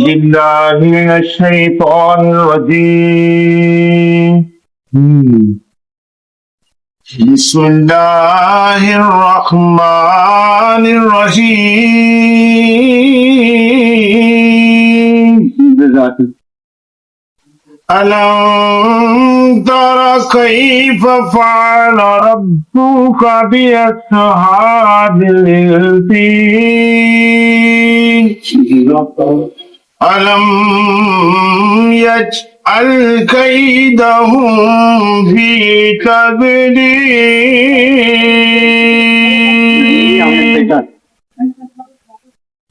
بالله من الشيطان الرجيم بسم الله الرحمن الرحيم ألم تر كيف فعل ربك بأصحاب الفيل ألم يجعل كيدهم في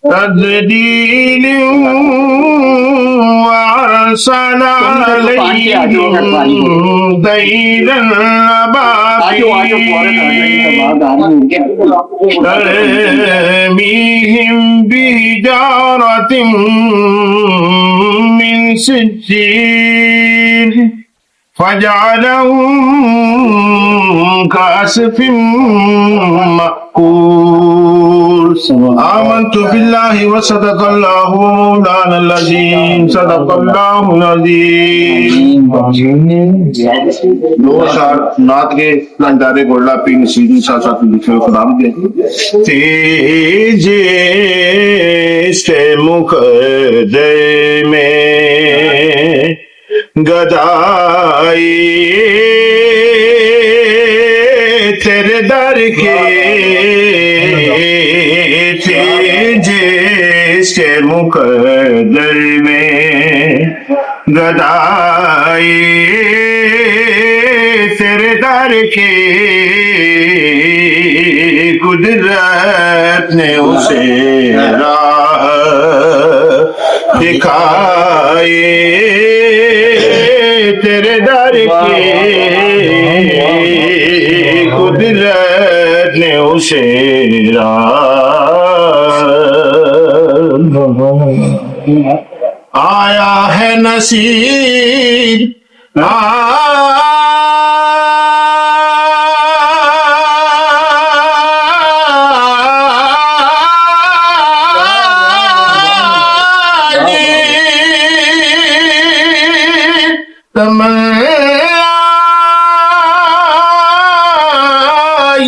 تضليل وأرسل عليهم طيرا أبابيل ترميهم بحجارة من سجيل فجعلهم كعصف مأكول آمنت بالله وصدق الله مولانا العظيم صدق الله العظيم دو شعر نعت کے لنڈارے گوڑلا پی نصیری ساتھ ساتھ لکھے خدا دے تیجے سے مقدر میں گدائی تیرے در کے جس کے مقدر میں گدائی تیرے در کے قدرت نے اسے راہ دکھائی تیرے در کے قدرت نے اسے آیا ہے نصیر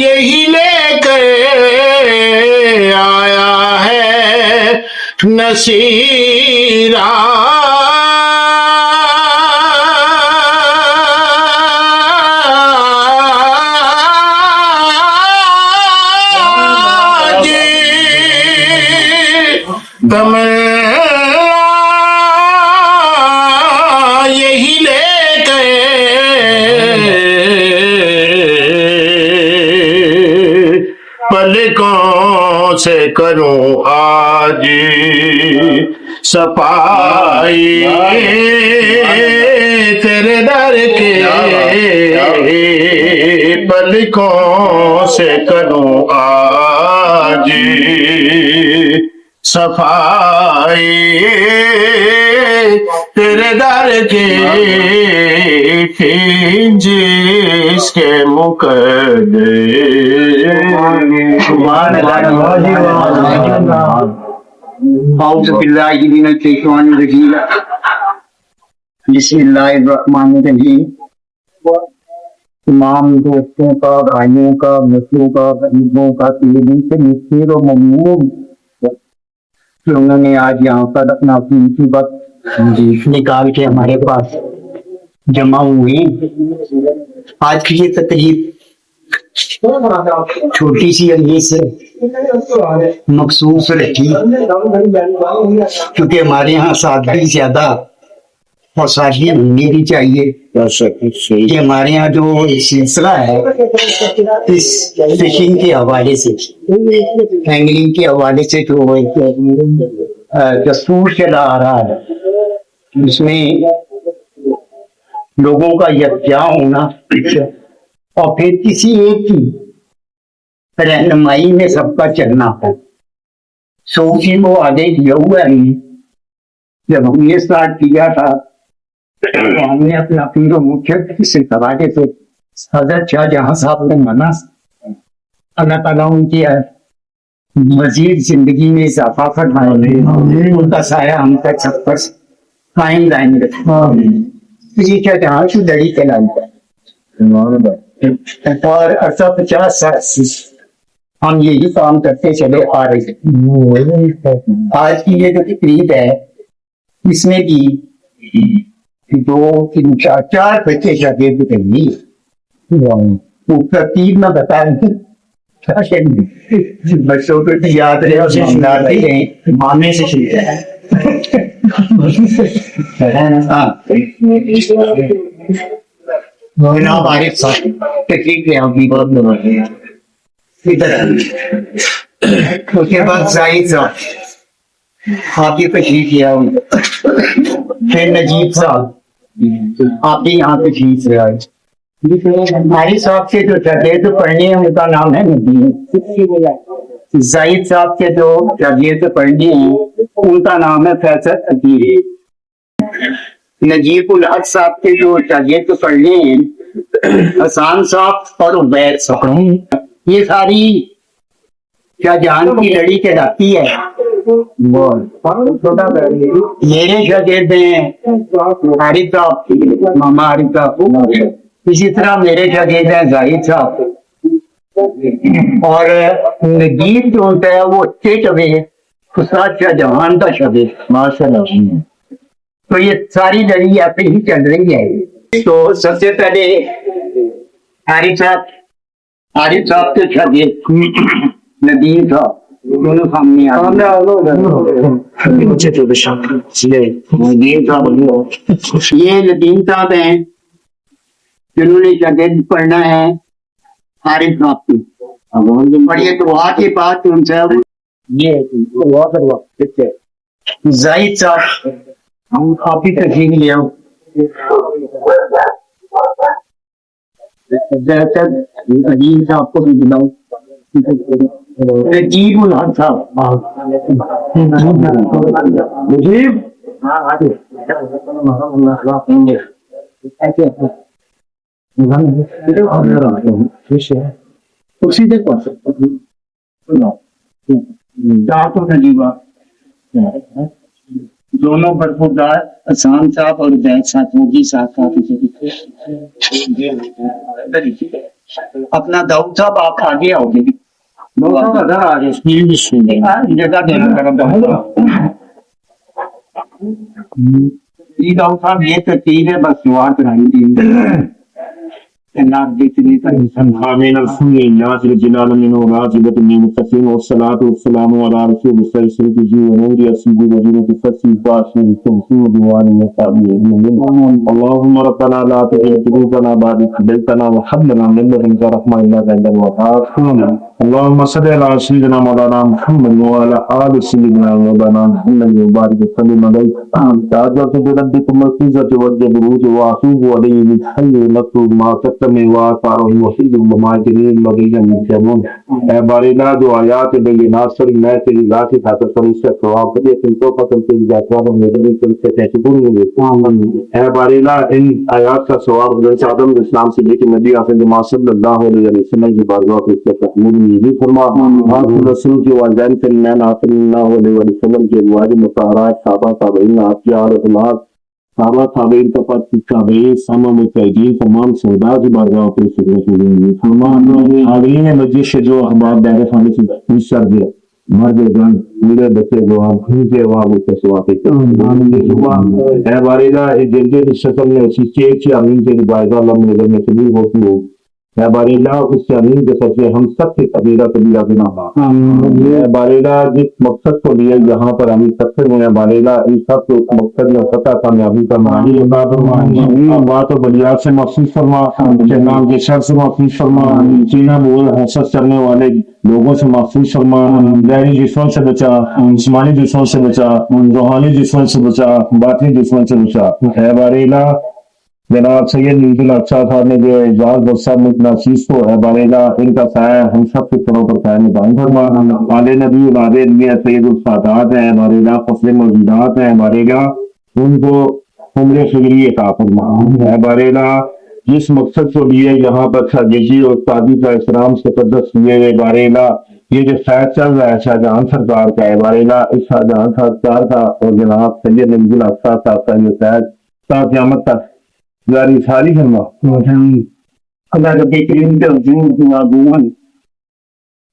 یہی لے کر آیا ہے نصیرہ یہی لے کے پلکوں سے کروں آج صفائی تیرے در کے پلکوں سے کروں آج صفائی تیرے در کے جس کے مقدر اعوذ باللہ من الشیطان الرجیم بسم اللہ الرحمن الرحیم تمام دوستوں کا بھائیوں کا مسلوں کا غریبوں کا تیری سے مشکل و ممنون کہ انہوں نے آج یہاں پر اپنا قیمتی وقت نکال کے ہمارے پاس جمع ہوئے. آج کی یہ تقریب چھوٹی سی انداز سے مخصوص رکھی کیونکہ ہمارے یہاں سادگی زیادہ اور سادگی ہونی بھی چاہیے کہ ہمارے یہاں جو سلسلہ ہے اس فشنگ کے حوالے سے اینگلنگ کے حوالے سے جو دستور چلا آ رہا ہے اس میں لوگوں کا یکجا ہونا اور پھر کسی ایک کی رہنمائی میں سب کا چلنا ہو. صوفی کو آگے دیا ہوا ہے. جب ہم نے اسٹارٹ کیا تھا ہم نے اپنا پیر و مرشد سے حوالے سے حضرت شاہ جہاں صاحب نے منع اللہ تعالیٰ ان کی مزید زندگی میں اضافہ فرمائے، ان کا سایہ ہم تک سب پر قائم دائم رکھے۔ یہ کیا جہاں کی لڑی کے لائن اور 850 سال سے ہم یہی کام کرتے چلے آ رہے ہیں۔ آج کی یہ جو تقریب ہے اس میں بھی 2 3 4 4 بچے شاگرد کرنی وہ ترتیب میں بتا رہے بچوں کو بھی یاد رہے مانے سے شروع ہے۔ جناب عارف صاحب تقریب میں آپ کی بہت نمائیں ادھر اس کے بعد زاہد صاحب آپ کی تشریف لیا پھر نجیب صاحب آپ بھی یہاں تشریف سے آئے۔ عارف صاحب کے جو شاگرد پڑھنے ہیں ان کا نام ہے ندیم۔ زاہد صاحب کے جو شاگرد پڑھنے ہیں ان کا نام ہے فیصل عقیل۔ نجیب الحق صاحب کے جو شاگرد پڑھنے ہیں حسان صاحب اور عبید صاحب، یہ ساری کیا جان کی لڑی کہلاتی ہے۔ میرے شاگرد ہیں عارف صاحب، ماما عارف صاحب، اسی طرح میرے شاگرد ہیں زاہد صاحب، اور نجیب جو ہوتا ہے وہ اسٹیٹ اوے استاد شاہ جہان کا شاگرد ماشاء اللہ۔ تو یہ ساری لڑی ایسے ہی چل رہی ہے۔ تو سب سے پہلے عارف صاحب کے شاگرد ندیم صاحب دونوں سامنے یہ ندیم صاحب ہیں جنہوں نے شاگرد پڑھنا ہے عارف صاحب کی، اور یہ دعا کے بعد ان سے زاہد صاحب ہم آپ کی تشریح لے آؤ۔ عجیب صاحب کو بھی بلاؤ، نجیب الحق صاحب نجیب نجیبہ دونوں برخوردار حسان صاحب اور عبید صاحب وہ بھی ساتھ اپنا داؤد صاحب آپ آگے آؤ گے جگہ دینا داؤد صاحب یہ ترتیب ہے بس دعا کرائیں گے آمين الحمد لله رب العالمين والعاقبة للمتقين والصلاة والسلام على رسول الله سيدنا ونور يسير وجنة الفتح الفاشل التوفيق دوان المتابعين اللهم ربنا لا تزغ قلوبنا بعد إذ هديتنا وهب لنا من لدنك رحمة إنك أنت الوهاب اللهم صل على سيدنا مولانا محمد وعلى آل سيدنا مولانا محمد وبارك وسلم عليه تعجبت بربكم العزة والجبروت وأتوب عليه بالحي المكتوب ما میں وآثارهم وحید المماجرین مغیجا مجمون اے بارینا جو آیات بینات سری میں تیری ذات کی خاطر سری سے ثواب کرے تم تو قتل تیری جاتوان میں دلی تم سے تحسبون مجھے اے بارینا ان آیات کا ثواب حضرت آدم اسلام سے لے کے نبی آخر جماعت صلی اللہ علیہ وسلم کی بارگاہ کو اس سے تحمل مجھے فرما آخر رسول کے والدین سلمان آخر اللہ علیہ وسلم کے ازواج مطہرات صحابہ تابعین آپ کی عالت اللہ صحابہ تابعین کا پت تابعین سامہ متحدین تمام سودا کی بارگاہ پہ سکرے فرمان حاضرین مجلس سے جو احباب دائرہ خانے سے پوچھ سر دیا مرد جان میرے بچے جواب بھیجے وہاں مجھے سواتے اے باریدہ جلدے شکل میں اسی چیک امین کے بارگاہ اللہ میں میں سلیل ہوتی ہو اے باریدہ اس سے امین کے سب سے ہم سب سے قبیرہ قبیرہ بنا اے باریدہ جس مقصد کو لیا یہاں پر ہمیں سکتے ہیں باریدہ ان سب کو مقصد میں فتح کامیابی کا معنی بات و بلیات سے محفوظ فرما جناب کے شر سے محفوظ فرما چینہ بول حسد کرنے والے لوگوں سے محفوظ فرما ظاہری دشمن سے بچا جسمانی دشمن سے بچا روحانی دشمن سے بچا باطنی دشمن سے بچا اے باریدہ جناب سید نیزل اچھا صاحب نے جو اعزاز برسہ ناچیز کو ہے باریگا ان کا سایہ ہم سب کے طرح پر قائم دائم فرما آل نبی اولاد علمیہ سید السادات ہیں باریگا فصل موجودات ہیں باریگا ان کو عمر فکری عطا فرما ہے باریگا جس مقصد کو لیے یہاں پر شاگردی اور استادی کا احترام سے تقدس لیے ہوئے باریگا یہ جو فیض چل رہا ہے شاہجہان سرکار کا ہے بارے اس شاہجہان سرکار کا اور جناب سید نبی الافسار صاحب کا جو فیض تا قیامت تک جاری ساری فرما اللہ رب کریم کے حضور دعا گون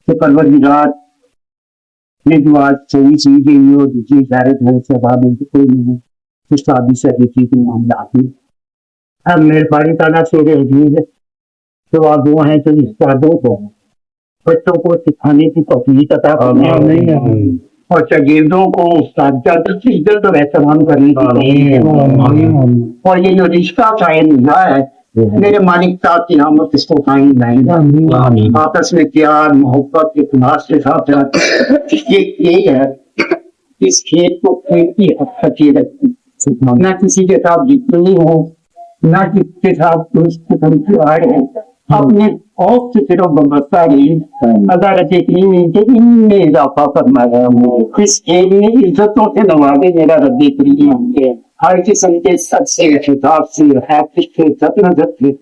کہ پروردگار یہ دعا صحیح چیز ہے یہ دوسری غیرت ہے سباب ان کوئی نہیں ہے شادی سے دیکھی کہ معاملہ آتی اب میرے باری تعالیٰ سے حضور دعا گو ہیں تو استادوں کو بچوں کو سکھانے کی توفیق عطا فرمائے اور شاگردوں کو اساتذہ کی عزت اور احترام کرنے کی اور یہ جو رشتہ قائم ہوا ہے میرے مالک صاحب کی نامت اس کو قائم لائیں آپس میں پیار محبت اخلاص کے ساتھ یہ ایک ہے اس کھیت کو کھیت کی حد تک یہ رکھتی نہ کسی کے ساتھ جتنی ہو نہ کسی کے ساتھ دوست قسم کی آئے ہو اپنے خوف سے صرف وابستہ رہی اللہ رب ان میں اضافہ فرمایا اس کھیل میں عزتوں سے نوازے میرا رب کریم ہر قسم کے سچ سے خطاب سے حافظ سے سچ نظر سے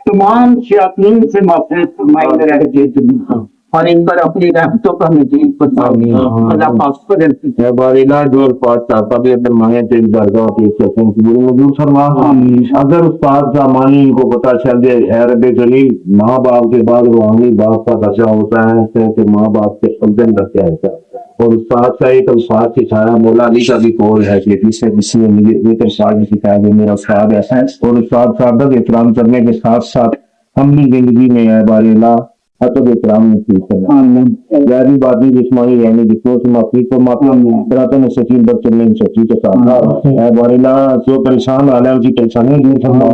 تمام شیاطین سے محفوظ فرمائے میرا رب کریم اور ان پر اپنی رحمتوں کا مزید فرمائے اللہ پاک پر اے باریلا جو پاک صاحب بھی اپنے مانگے تیری درگاہ کی سکون قبول منظور فرما اگر اس پاک کا مانی ان کو پتہ چل جائے اے رب کریم ماں باپ کے بعد روحانی باپ کا درجہ ہوتا ہے کہ ماں باپ کے خلدن رکھا ہے اور استاد کا ایک الفاظ سکھایا مولا علی کا بھی قول ہے کہ جس سے کسی نے مجھے ایک الفاظ سکھایا کہ میرا استاد ایسا ہے اور استاد صاحب کا احترام کرنے کے ساتھ ساتھ ہم بھی زندگی میں ہے باریلا حتب اکرام نصیب کرنا ظاہری باتیں جسمانی رہنے جسموں سے معافی کو معافی میں سچین پر چلنے کی سچی کے ساتھ اے باریلا جو پریشان حال ہے ان کی پریشانیاں دور فرما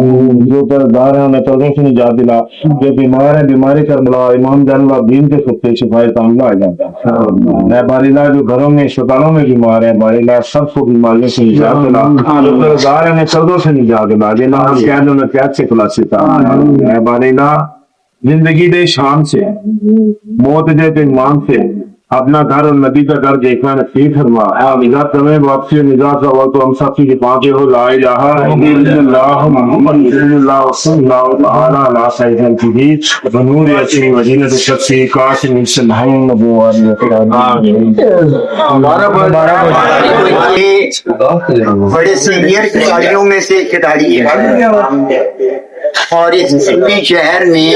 جو قرضدار ہیں انہیں قرضوں سے نجات دلا جو بیمار ہیں بیماری کر بلا امام جان اللہ دین کے سکتے شفائے کاملہ آ جاتا ہے اے باریلا جو گھروں میں اسپتالوں میں بیمار ہیں باریلا سب کو بیماریوں سے نجات دلا جو قرضدار ہیں انہیں قرضوں سے نجات دلا جنہاں قید انہیں قید سے خلاصی تا اے باریلا زندگی دے شان سے موت دے ایمان سے اپنا گھر اور نبی کا گھر دیکھنا نصیب فرما نگاہ تمہیں واپسی اور نگاہ کا وقت ہم سب کی پاتے ہو لا الہ الا اللہ محمد رسول اللہ صلی اللہ تعالی علیہ سیدنا الجدید بنور یسین مدینہ شخصی قاسم محمد نبوت بڑے سینئر کھلاڑیوں میں سے کھلاڑی ہے اور اس شہر میں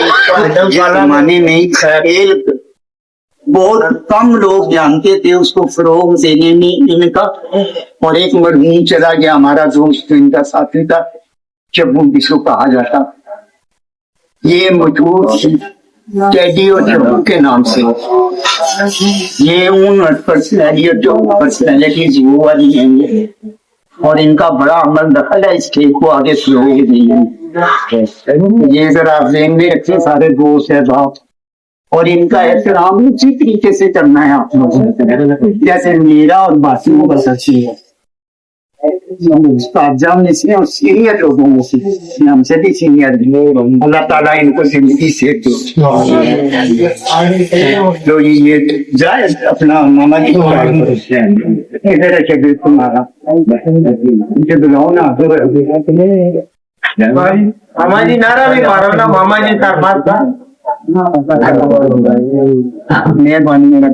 زمانے میں کھیل بہت کم لوگ جانتے تھے اس کو فروغ دینے میں ان کا اور ایک مرحوم چلا گیا ہمارا دوست ان کا ساتھی تھا چبو جس کو کہا جاتا یہ مشہور ٹیڈی اور چبو کے نام سے یہ ان پرسنالٹیز وہ والی ہیں اور ان کا بڑا عمل دخل ہے اس کھیل کو آگے فروغ دینے یہ ذرا ذہن میں رکھیں سارے دوست ہے باپ اور ان کا احترام اسی طریقے سے کرنا ہے آپ لوگوں جیسے میرا اور باسیوں کا سچی ہے میں سے اور سینئر لوگوں میں سے ہم سے بھی سینئر اللہ تعالیٰ ان کو زندگی سے جو یہ جائے اپنا ماما جی ادھر ہے تمہارا مجھے بلاؤ نا ماما جی نعرہ بھی مارو نا ماما جی دربار کا مہربانی میرا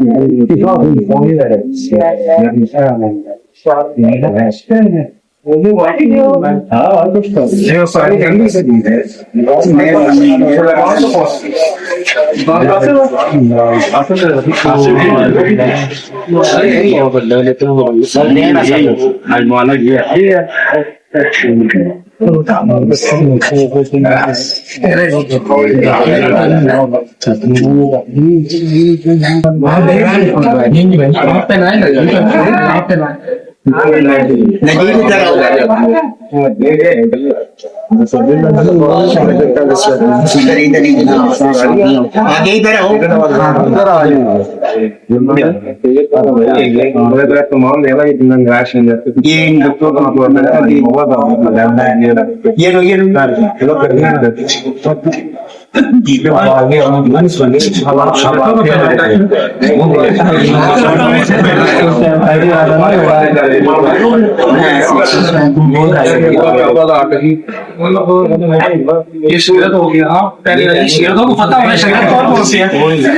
یہ سیرت ہو گیا. ہاں پہلے سیرتوں کو پتا ہونا چاہیے کون کون سی ہے.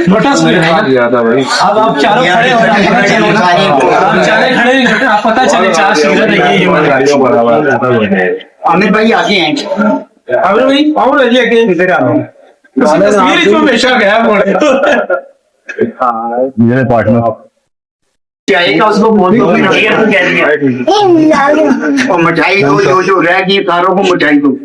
بٹا سیرت اب آپ چاروں کھڑے ہو آپ چارے کھڑے نہیں کرتے آپ پتا چلے چار سیرت ہے یہ عامر بھائی آگے ہیں. عامر بھائی آؤ نا جی آگے ادھر آ رہا ہوں. تصویر اس میں ہمیشہ گیا بولے میرے پارٹنر چائے کا اس کو بول دو مٹھائی دو جو رہ گئی ساروں کو مٹھائی دو.